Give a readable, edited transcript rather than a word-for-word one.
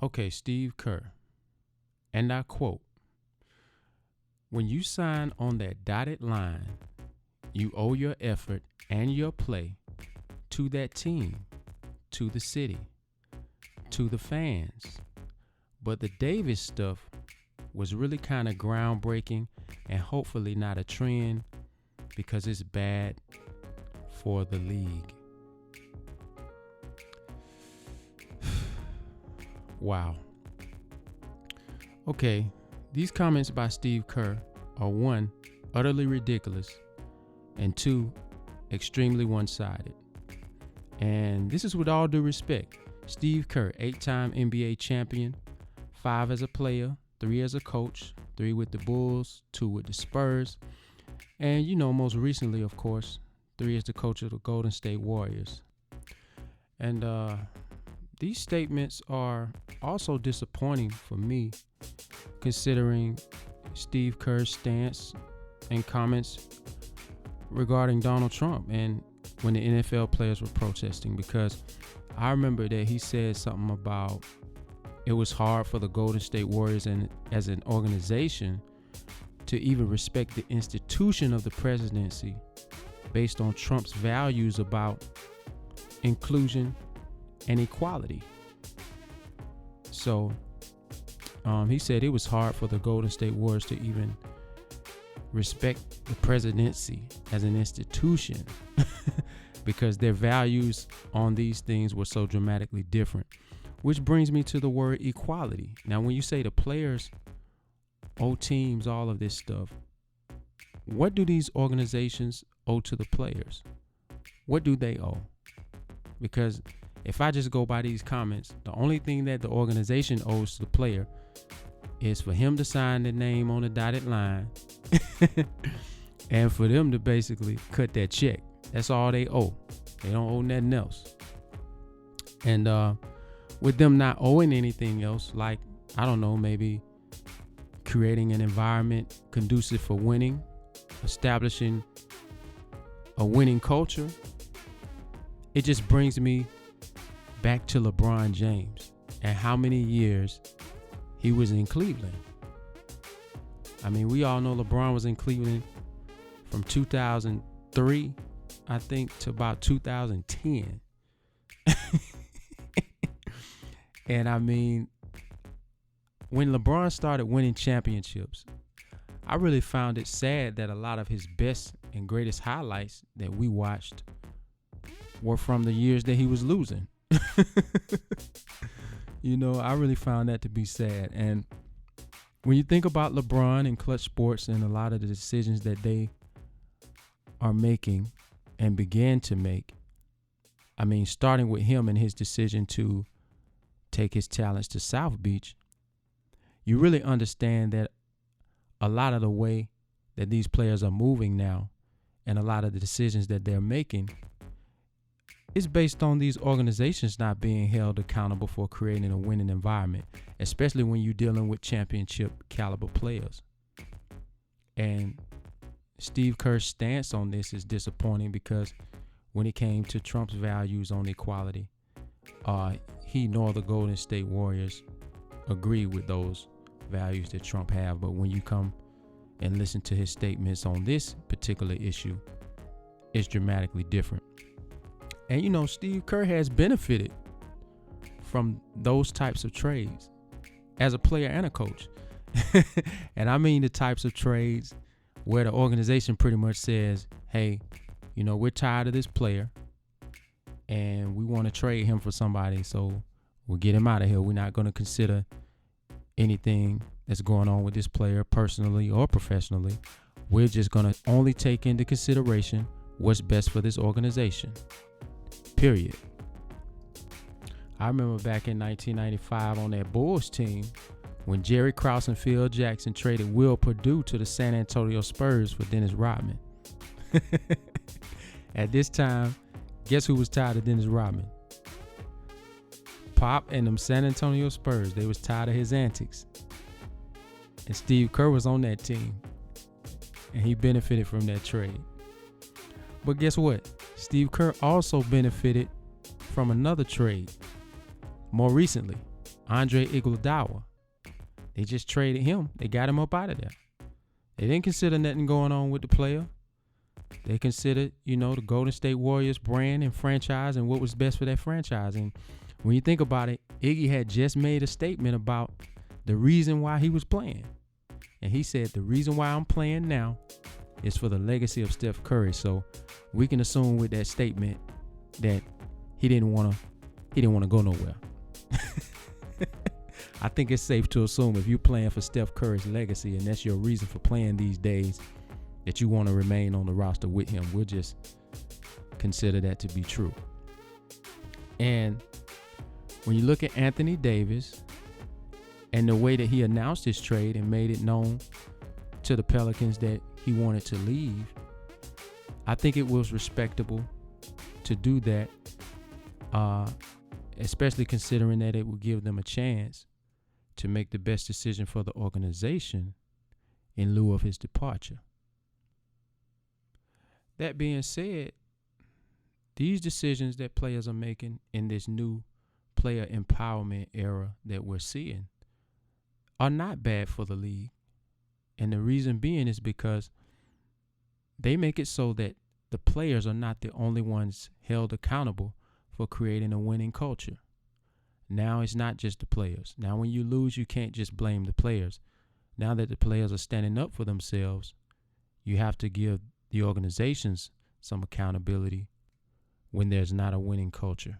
Okay, Steve Kerr, and I quote, "When you sign on that dotted line, you owe your effort and your play to that team, to the city, to the fans. But the Davis stuff was really kind of groundbreaking and hopefully not a trend because it's bad for the league." Wow. Okay, these comments by Steve Kerr are one, utterly ridiculous, and two, extremely one-sided. And this is with all due respect. Steve Kerr, 8-time NBA champion, 5 as a player, 3 as a coach, 3 with the Bulls, 2 with the Spurs, and most recently, of course, 3 as the coach of the Golden State Warriors. And these statements are also disappointing for me, considering Steve Kerr's stance and comments regarding Donald Trump and when the NFL players were protesting, because I remember that he said something about it was hard for the Golden State Warriors and as an organization to even respect the institution of the presidency based on Trump's values about inclusion and equality. So he said it was hard for the Golden State Warriors to even respect the presidency as an institution because their values on these things were so dramatically different. Which brings me to the word equality. Now, when you say the players owe teams all of this stuff, what do these organizations owe to the players? What do they owe? Because if I just go by these comments, the only thing that the organization owes to the player is for him to sign the name on the dotted line and for them to basically cut that check. That's all they owe. They don't owe nothing else. And with them not owing anything else, like, I don't know, maybe creating an environment conducive for winning, establishing a winning culture, it just brings me back to LeBron James and how many years he was in Cleveland. I mean, we all know LeBron was in Cleveland from 2003, I think, to about 2010. And I mean, when LeBron started winning championships, I really found it sad that a lot of his best and greatest highlights that we watched were from the years that he was losing. I really found that to be sad. And when you think about LeBron and clutch sports and a lot of the decisions that they are making and began to make, I mean, starting with him and his decision to take his talents to South Beach, you really understand that a lot of the way that these players are moving now and a lot of the decisions that they're making is based on these organizations not being held accountable for creating a winning environment, especially when you're dealing with championship caliber players. And Steve Kerr's stance on this is disappointing because when it came to Trump's values on equality, he nor the Golden State Warriors agree with those values that Trump have. But when you come and listen to his statements on this particular issue, it's dramatically different. And Steve Kerr has benefited from those types of trades as a player and a coach. And I mean the types of trades where the organization pretty much says, hey, we're tired of this player and we want to trade him for somebody, so we'll get him out of here. We're not going to consider anything that's going on with this player personally or professionally. We're just going to only take into consideration what's best for this organization. Period. I remember back in 1995 on that Bulls team when Jerry Krause and Phil Jackson traded Will Perdue to the San Antonio Spurs for Dennis Rodman. At this time, guess who was tired of Dennis Rodman? Pop and them San Antonio Spurs. They was tired of his antics. And Steve Kerr was on that team. And he benefited from that trade. But guess what? Steve Kerr also benefited from another trade more recently. Andre Iguodala. They just traded him. They got him up out of there. They didn't consider nothing going on with the player. They considered, the Golden State Warriors brand and franchise and what was best for that franchise. And when you think about it, Iggy had just made a statement about the reason why he was playing. And he said, the reason why I'm playing now is for the legacy of Steph Curry. So we can assume with that statement that he didn't want to go nowhere. I think it's safe to assume if you're playing for Steph Curry's legacy and that's your reason for playing these days, that you want to remain on the roster with him. We'll just consider that to be true. And when you look at Anthony Davis and the way that he announced his trade and made it known to the Pelicans that he wanted to leave, I think it was respectable to do that, especially considering that it would give them a chance to make the best decision for the organization in lieu of his departure. That being said, these decisions that players are making in this new player empowerment era that we're seeing are not bad for the league. And the reason being is because they make it so that the players are not the only ones held accountable for creating a winning culture. Now it's not just the players. Now when you lose, you can't just blame the players. Now that the players are standing up for themselves, you have to give the organizations some accountability when there's not a winning culture.